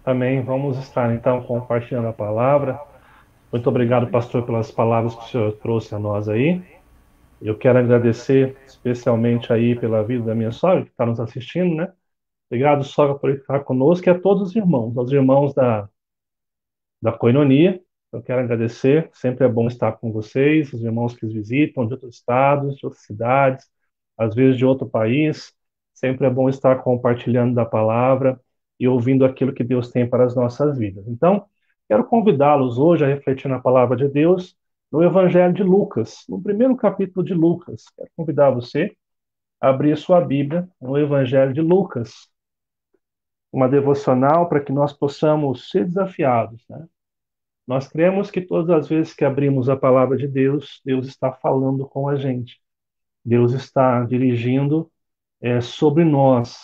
Amém. Vamos estar então compartilhando a palavra. Muito obrigado, pastor, pelas palavras que o senhor trouxe a nós aí. Eu quero agradecer especialmente aí pela vida da minha sogra, que está nos assistindo, né? Obrigado, sogra, por estar conosco e a todos os irmãos, aos irmãos da Coinonia. Eu quero agradecer. Sempre é bom estar com vocês, os irmãos que os visitam de outros estados, de outras cidades, às vezes de outro país. Sempre é bom estar compartilhando da palavra e ouvindo aquilo que Deus tem para as nossas vidas. Então, quero convidá-los hoje a refletir na palavra de Deus no Evangelho de Lucas, no primeiro capítulo de Lucas. Quero convidar você a abrir sua Bíblia no Evangelho de Lucas, uma devocional para que nós possamos ser desafiados, né? Nós cremos que todas as vezes que abrimos a palavra de Deus, Deus está falando com a gente. Deus está dirigindo sobre nós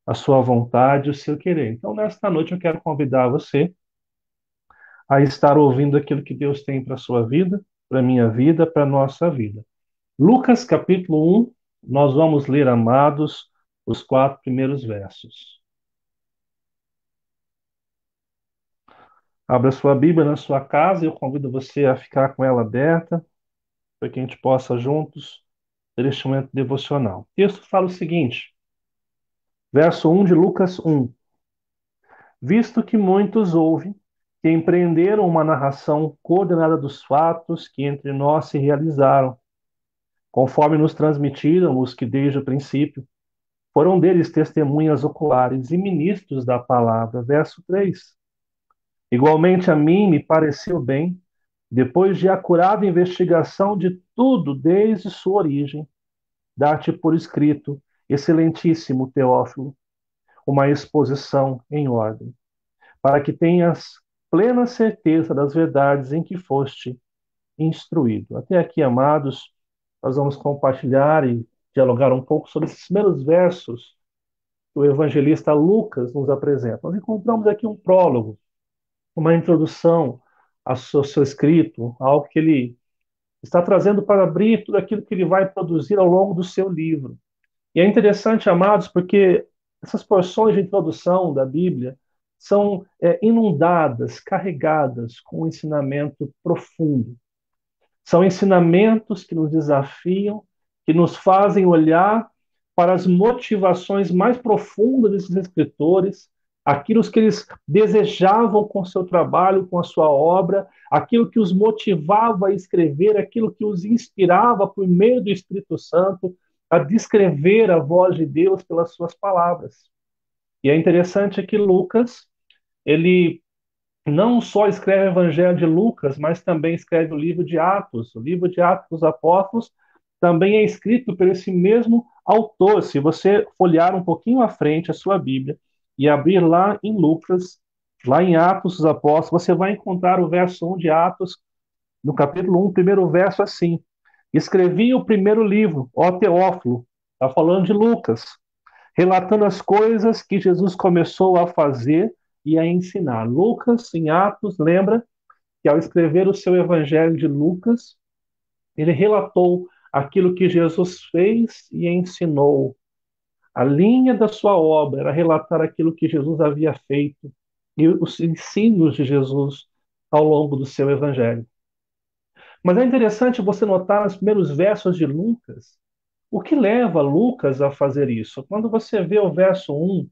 a sua vontade, o seu querer. Então, nesta noite, eu quero convidar você a estar ouvindo aquilo que Deus tem para a sua vida, para a minha vida, para a nossa vida. Lucas, capítulo 1, nós vamos ler, amados, os 4 primeiros versos. Abra sua Bíblia na sua casa e eu convido você a ficar com ela aberta, para que a gente possa juntos ter este momento devocional. O texto fala o seguinte, verso 1 de Lucas 1. Visto que muitos ouvem, que empreenderam uma narração coordenada dos fatos que entre nós se realizaram, conforme nos transmitiram os que desde o princípio foram deles testemunhas oculares e ministros da palavra. Verso 3. Igualmente a mim me pareceu bem, depois de acurada investigação de tudo desde sua origem, dar-te por escrito, excelentíssimo Teófilo, uma exposição em ordem, para que tenhas plena certeza das verdades em que foste instruído. Até aqui, amados, nós vamos compartilhar e dialogar um pouco sobre esses primeiros versos que o evangelista Lucas nos apresenta. Nós encontramos aqui um prólogo, uma introdução ao seu escrito, algo que ele está trazendo para abrir tudo aquilo que ele vai produzir ao longo do seu livro. E é interessante, amados, porque essas porções de introdução da Bíblia são inundadas, carregadas com um ensinamento profundo. São ensinamentos que nos desafiam, que nos fazem olhar para as motivações mais profundas desses escritores, aquilo que eles desejavam com seu trabalho, com a sua obra, aquilo que os motivava a escrever, aquilo que os inspirava por meio do Espírito Santo a descrever a voz de Deus pelas suas palavras. E é interessante que Lucas, ele não só escreve o Evangelho de Lucas, mas também escreve o livro de Atos. O livro de Atos dos Apóstolos também é escrito por esse mesmo autor. Se você folhear um pouquinho à frente a sua Bíblia e abrir lá em Lucas, lá em Atos dos Apóstolos, você vai encontrar o verso 1 de Atos, no capítulo 1, primeiro verso assim. Escrevi o primeiro livro, ó Teófilo, está falando de Lucas, relatando as coisas que Jesus começou a fazer e a ensinar. Lucas, em Atos, lembra que ao escrever o seu Evangelho de Lucas, ele relatou aquilo que Jesus fez e ensinou. A linha da sua obra era relatar aquilo que Jesus havia feito e os ensinos de Jesus ao longo do seu Evangelho. Mas é interessante você notar nos primeiros versos de Lucas o que leva Lucas a fazer isso. Quando você vê o verso 1,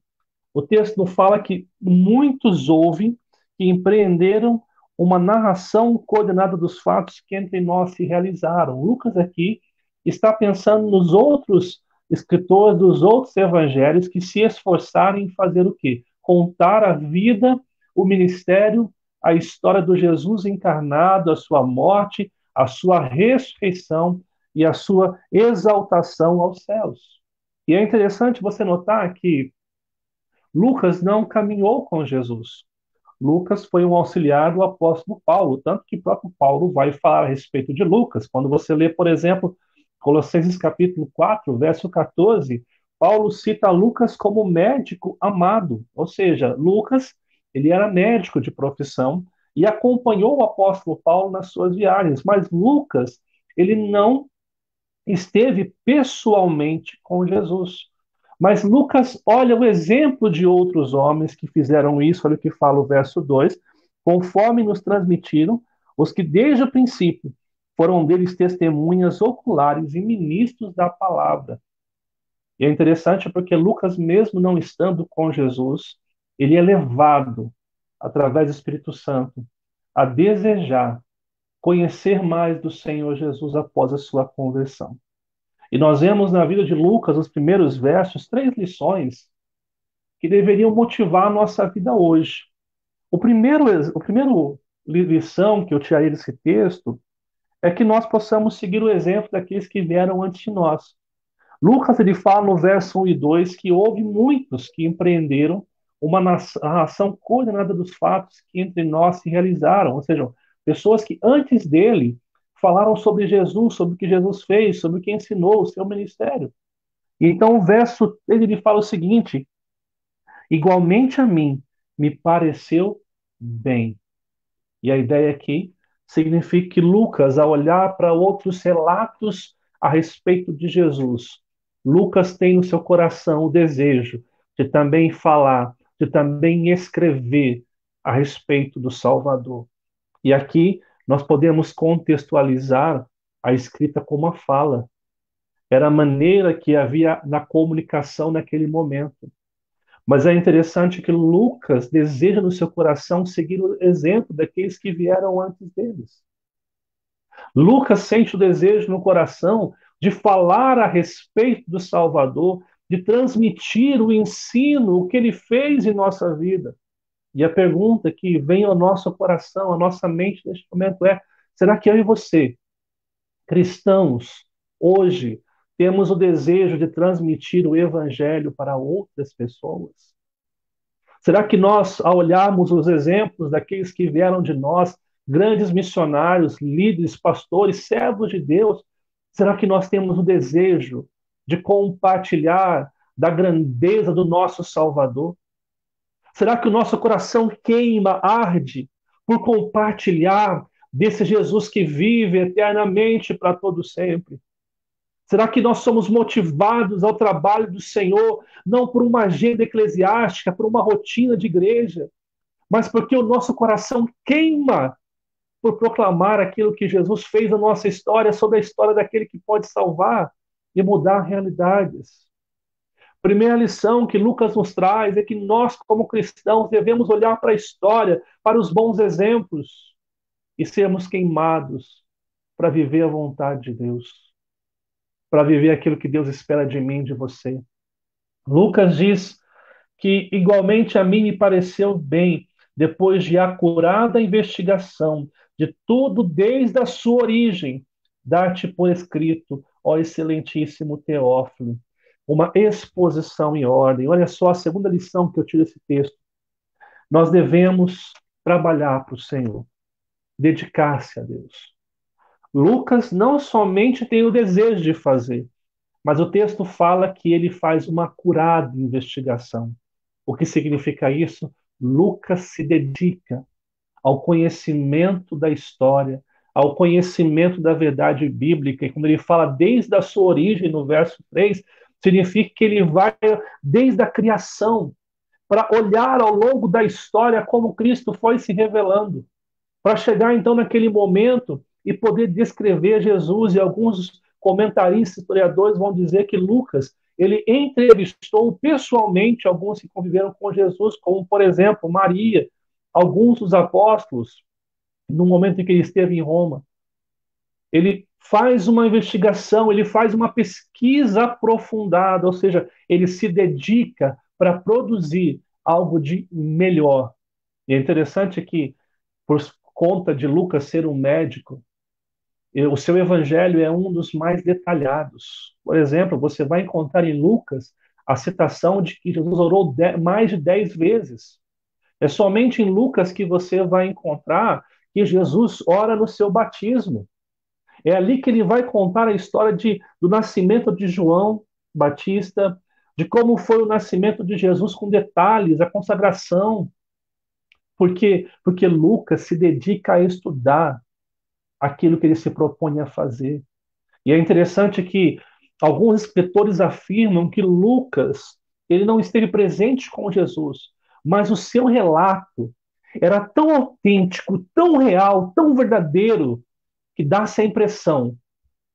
o texto fala que muitos ouvem que empreenderam uma narração coordenada dos fatos que entre nós se realizaram. Lucas aqui está pensando nos outros escritores dos outros evangelhos que se esforçaram em fazer o quê? Contar a vida, o ministério, a história do Jesus encarnado, a sua morte, a sua ressurreição e a sua exaltação aos céus. E é interessante você notar que Lucas não caminhou com Jesus. Lucas foi um auxiliar do apóstolo Paulo, tanto que o próprio Paulo vai falar a respeito de Lucas. Quando você lê, por exemplo, Colossenses capítulo 4, verso 14, Paulo cita Lucas como médico amado, ou seja, Lucas, ele era médico de profissão e acompanhou o apóstolo Paulo nas suas viagens, mas Lucas, ele não esteve pessoalmente com Jesus. Mas Lucas olha o exemplo de outros homens que fizeram isso, olha o que fala o verso 2: conforme nos transmitiram os que desde o princípio foram deles testemunhas oculares e ministros da palavra. E é interessante porque Lucas, mesmo não estando com Jesus, ele é levado, através do Espírito Santo, a desejar conhecer mais do Senhor Jesus após a sua conversão. E nós vemos na vida de Lucas, os primeiros versos, três lições que deveriam motivar a nossa vida hoje. O primeiro lição que eu tirarei desse texto é que nós possamos seguir o exemplo daqueles que vieram antes de nós. Lucas ele fala no verso 1 e 2 que houve muitos que empreenderam uma narração coordenada dos fatos que entre nós se realizaram, ou seja, pessoas que antes dele falaram sobre Jesus, sobre o que Jesus fez, sobre o que ensinou, o seu ministério. E então o verso 3 ele fala o seguinte: igualmente a mim me pareceu bem. E a ideia aqui significa que Lucas, ao olhar para outros relatos a respeito de Jesus, Lucas tem no seu coração o desejo de também falar, de também escrever a respeito do Salvador. E aqui nós podemos contextualizar a escrita como a fala. Era a maneira que havia na comunicação naquele momento. Mas é interessante que Lucas deseja no seu coração seguir o exemplo daqueles que vieram antes deles. Lucas sente o desejo no coração de falar a respeito do Salvador, de transmitir o ensino, o que ele fez em nossa vida. E a pergunta que vem ao nosso coração, à nossa mente neste momento é: será que eu e você, cristãos, hoje, temos o desejo de transmitir o evangelho para outras pessoas? Será que nós, ao olharmos os exemplos daqueles que vieram de nós, grandes missionários, líderes, pastores, servos de Deus, será que nós temos o desejo de compartilhar da grandeza do nosso Salvador? Será que o nosso coração queima, arde por compartilhar desse Jesus que vive eternamente para todo sempre? Será que nós somos motivados ao trabalho do Senhor não por uma agenda eclesiástica, por uma rotina de igreja, mas porque o nosso coração queima por proclamar aquilo que Jesus fez na nossa história, sobre a história daquele que pode salvar e mudar realidades? Primeira lição que Lucas nos traz é que nós, como cristãos, devemos olhar para a história, para os bons exemplos e sermos queimados para viver a vontade de Deus, para viver aquilo que Deus espera de mim, de você. Lucas diz que igualmente a mim me pareceu bem, depois de acurada investigação de tudo desde a sua origem, dar-te por escrito, ó excelentíssimo Teófilo, uma exposição em ordem. Olha só a segunda lição que eu tiro desse texto. Nós devemos trabalhar para o Senhor, dedicar-se a Deus. Lucas não somente tem o desejo de fazer, mas o texto fala que ele faz uma acurada investigação. O que significa isso? Lucas se dedica ao conhecimento da história, ao conhecimento da verdade bíblica. E quando ele fala desde a sua origem, no verso 3, significa que ele vai desde a criação, para olhar ao longo da história como Cristo foi se revelando, para chegar então naquele momento e poder descrever Jesus. E alguns comentaristas, historiadores vão dizer que Lucas ele entrevistou pessoalmente alguns que conviveram com Jesus, como por exemplo Maria, alguns dos apóstolos, no momento em que ele esteve em Roma. Ele faz uma investigação, ele faz uma pesquisa aprofundada, ou seja, ele se dedica para produzir algo de melhor. E é interessante que, por conta de Lucas ser um médico, o seu evangelho é um dos mais detalhados. Por exemplo, você vai encontrar em Lucas a citação de que Jesus orou mais de 10 vezes. É somente em Lucas que você vai encontrar que Jesus ora no seu batismo. É ali que ele vai contar a história do nascimento de João Batista, de como foi o nascimento de Jesus com detalhes, a consagração. Por quê? Porque Lucas se dedica a estudar aquilo que ele se propõe a fazer. E é interessante que Alguns escritores afirmam que Lucas ele não esteve presente com Jesus, mas o seu relato era tão autêntico, tão real, tão verdadeiro, que dá-se a impressão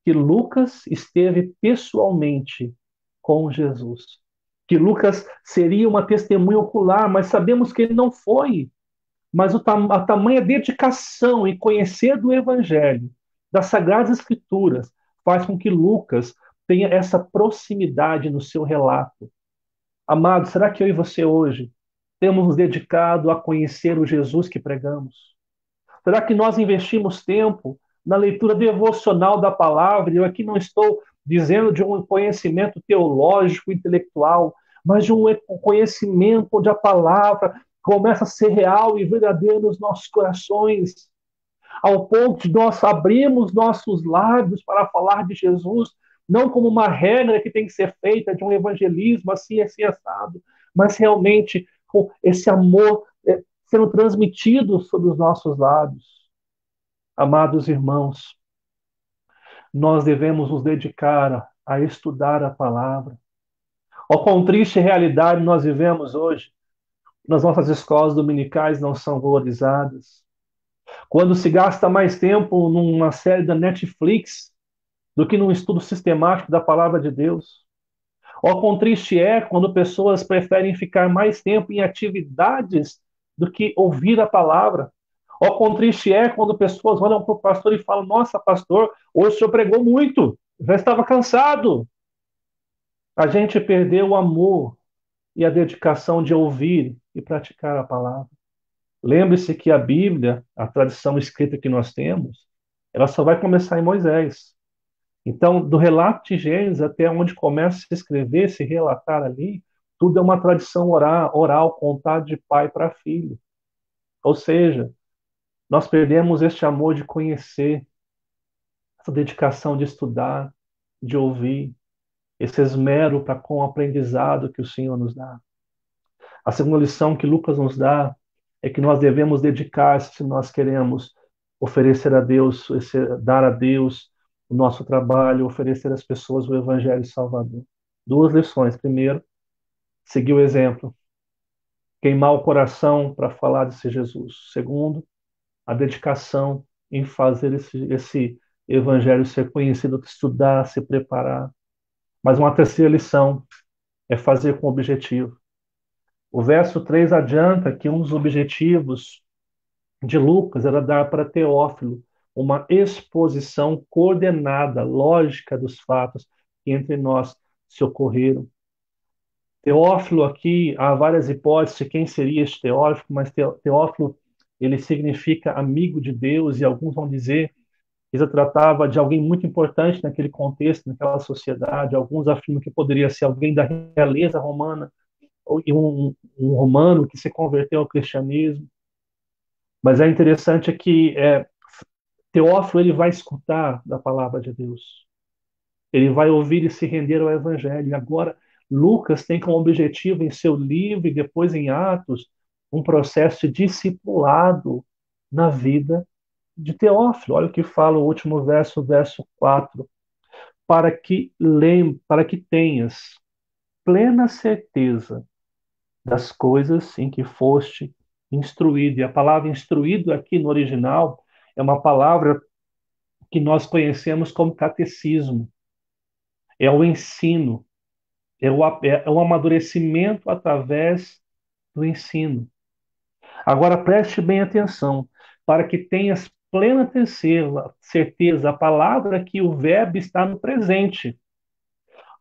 que Lucas esteve pessoalmente com Jesus. Que Lucas seria uma testemunha ocular, mas sabemos que ele não foi. Mas a tamanha dedicação em conhecer do Evangelho, das Sagradas Escrituras, faz com que Lucas tenha essa proximidade no seu relato. Amado, será que eu e você hoje temos nos dedicado a conhecer o Jesus que pregamos? Será que nós investimos tempo na leitura devocional da palavra? Eu aqui não estou dizendo de um conhecimento teológico, intelectual, mas de um conhecimento onde a palavra começa a ser real e verdadeira nos nossos corações, ao ponto de nós abrirmos nossos lábios para falar de Jesus, não como uma regra que tem que ser feita de um evangelismo assim assado, mas realmente com esse amor sendo transmitido sobre os nossos lábios. Amados irmãos, nós devemos nos dedicar a estudar a palavra. Ó, quão triste realidade nós vivemos hoje. Nas nossas escolas dominicais não são valorizadas. Quando se gasta mais tempo numa série da Netflix do que num estudo sistemático da palavra de Deus. Ó, quão triste é quando pessoas preferem ficar mais tempo em atividades do que ouvir a palavra. Ó, quão triste é quando pessoas olham para o pastor e falam: Nossa, pastor, hoje o senhor pregou muito, já estava cansado. A gente perdeu o amor e a dedicação de ouvir e praticar a palavra. Lembre-se que a Bíblia, a tradição escrita que nós temos, ela só vai começar em Moisés. Então, do relato de Gênesis até onde começa a se escrever, se relatar ali, tudo é uma tradição oral contada de pai para filho. Ou seja, nós perdemos este amor de conhecer, essa dedicação de estudar, de ouvir, esse esmero para com o aprendizado que o Senhor nos dá. A segunda lição que Lucas nos dá é que nós devemos dedicar, se nós queremos oferecer a Deus, dar a Deus o nosso trabalho, oferecer às pessoas o Evangelho Salvador. Duas lições. Primeiro, seguir o exemplo, queimar o coração para falar desse Jesus. Segundo, a dedicação em fazer esse Evangelho ser conhecido, estudar, se preparar. Mas uma terceira lição é fazer com objetivo. O verso 3 adianta que um dos objetivos de Lucas era dar para Teófilo uma exposição coordenada, lógica dos fatos que entre nós se ocorreram. Teófilo aqui, há várias hipóteses de quem seria este Teófilo, mas Teófilo ele significa amigo de Deus e alguns vão dizer que se tratava de alguém muito importante naquele contexto, naquela sociedade. Alguns afirmam que poderia ser alguém da realeza romana, ou um romano que se converteu ao cristianismo. Mas é interessante que Teófilo ele vai escutar da palavra de Deus. Ele vai ouvir e se render ao Evangelho. E agora, Lucas tem como objetivo em seu livro e depois em Atos um processo de discipulado na vida de Teófilo. Olha o que fala o último verso, verso 4. Para que tenhas plena certeza das coisas em que foste instruído. E a palavra instruído aqui no original é uma palavra que nós conhecemos como catecismo. É o ensino, é o amadurecimento através do ensino. Agora preste bem atenção, para que tenhas plena certeza, a palavra que o verbo está no presente.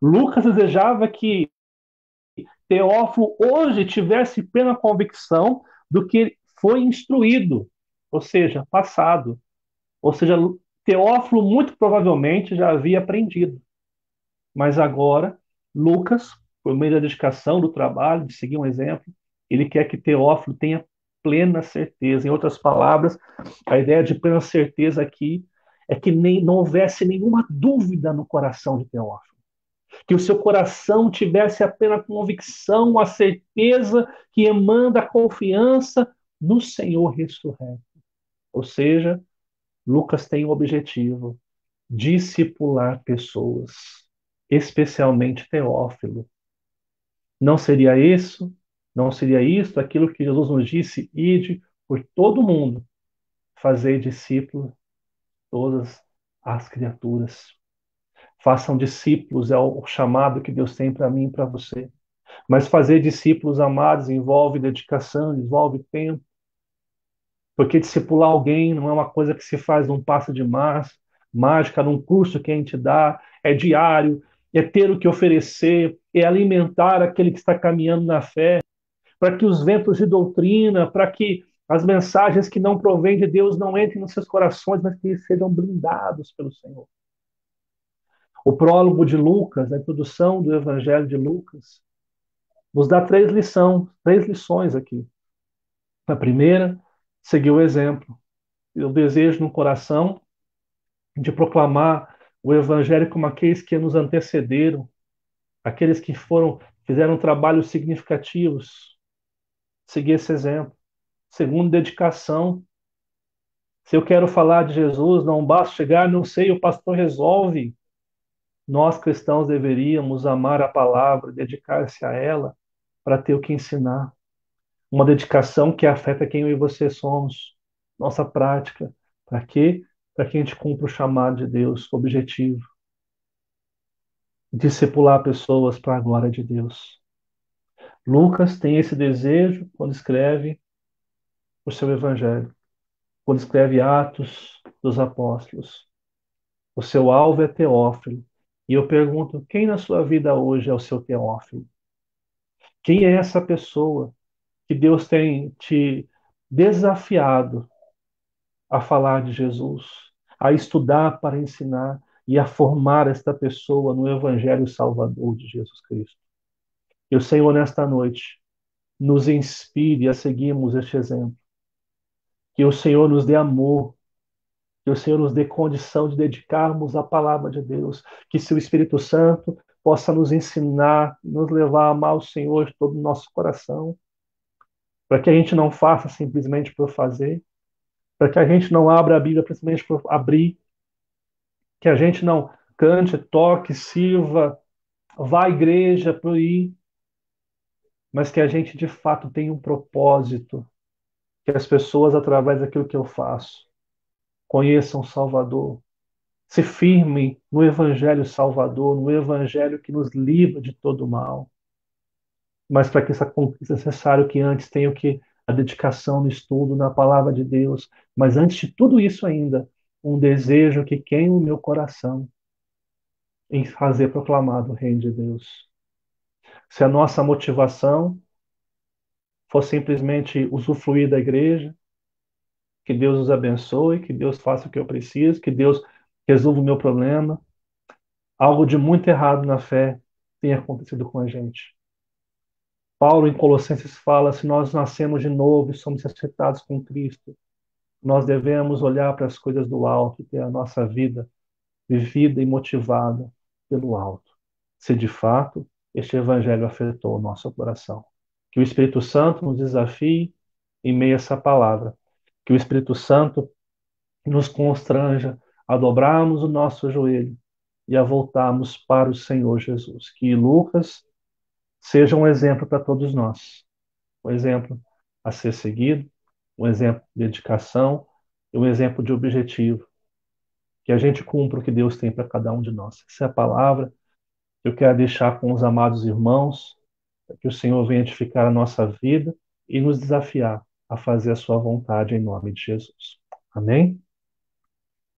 Lucas desejava que Teófilo hoje tivesse plena convicção do que foi instruído, ou seja, passado. Ou seja, Teófilo muito provavelmente já havia aprendido. Mas agora, Lucas, por meio da dedicação, do trabalho, de seguir um exemplo, ele quer que Teófilo tenha plena certeza. Em outras palavras, a ideia de plena certeza aqui é que não houvesse nenhuma dúvida no coração de Teófilo. Que o seu coração tivesse a plena convicção, a certeza que emana a confiança no Senhor ressurreto. Ou seja, Lucas tem o objetivo: discipular pessoas. especialmente Teófilo. Não seria isso, não seria isto aquilo que Jesus nos disse: ide por todo mundo, fazei discípulos todas as criaturas. Façam discípulos, é o chamado que Deus tem para mim e para você. Mas fazer discípulos amados envolve dedicação, envolve tempo, porque discipular alguém não é uma coisa que se faz num passo de mágica, num curso que a gente dá, é diário, é ter o que oferecer, é alimentar aquele que está caminhando na fé, para que os ventos de doutrina, para que as mensagens que não provêm de Deus não entrem nos seus corações, mas que eles sejam blindados pelo Senhor. O prólogo de Lucas, a introdução do Evangelho de Lucas, nos dá três lições aqui. A primeira, seguir o exemplo. Eu desejo no coração de proclamar o Evangelho como aqueles que nos antecederam, aqueles que fizeram trabalhos significativos. Seguir esse exemplo. Segundo, dedicação. Se eu quero falar de Jesus, não basta chegar, não sei, o pastor resolve. Nós cristãos deveríamos amar a palavra, dedicar-se a ela para ter o que ensinar. Uma dedicação que afeta quem eu e você somos, nossa prática. Para quê? Para que a gente cumpra o chamado de Deus, o objetivo, discipular pessoas para a glória de Deus. Lucas tem esse desejo quando escreve o seu evangelho, quando escreve Atos dos Apóstolos. O seu alvo é Teófilo. E eu pergunto, quem na sua vida hoje é o seu Teófilo? Quem é essa pessoa que Deus tem te desafiado a falar de Jesus, a estudar para ensinar e a formar esta pessoa no Evangelho Salvador de Jesus Cristo? Que o Senhor, nesta noite, nos inspire a seguirmos este exemplo. Que o Senhor nos dê amor, que o Senhor nos dê condição de dedicarmos à palavra de Deus, que seu Espírito Santo possa nos ensinar, nos levar a amar o Senhor de todo o nosso coração, para que a gente não faça simplesmente por fazer, para que a gente não abra a Bíblia simplesmente por abrir, que a gente não cante, toque, sirva, vá à igreja por ir, mas que a gente de fato tenha um propósito, que as pessoas, através daquilo que eu faço, conheçam o Salvador, se firmem no Evangelho Salvador, no Evangelho que nos livra de todo mal. Mas para que isso aconteça, é necessário que antes tenha que a dedicação no estudo, na palavra de Deus. Mas antes de tudo isso ainda, um desejo que queima o meu coração em fazer proclamado o reino de Deus. Se a nossa motivação for simplesmente usufruir da igreja, que Deus os abençoe, que Deus faça o que eu preciso, que Deus resolva o meu problema, algo de muito errado na fé tem acontecido com a gente. Paulo, em Colossenses, fala: se nós nascemos de novo e somos ressuscitados com Cristo, nós devemos olhar para as coisas do alto e ter a nossa vida vivida e motivada pelo alto. Se de fato este evangelho afetou o nosso coração. Que o Espírito Santo nos desafie em meio a essa palavra. Que o Espírito Santo nos constranja a dobrarmos o nosso joelho e a voltarmos para o Senhor Jesus. Que Lucas seja um exemplo para todos nós. Um exemplo a ser seguido, um exemplo de dedicação e um exemplo de objetivo. Que a gente cumpra o que Deus tem para cada um de nós. Essa é a palavra que eu quero deixar com os amados irmãos, para que o Senhor venha edificar a nossa vida e nos desafiar a fazer a sua vontade em nome de Jesus. Amém?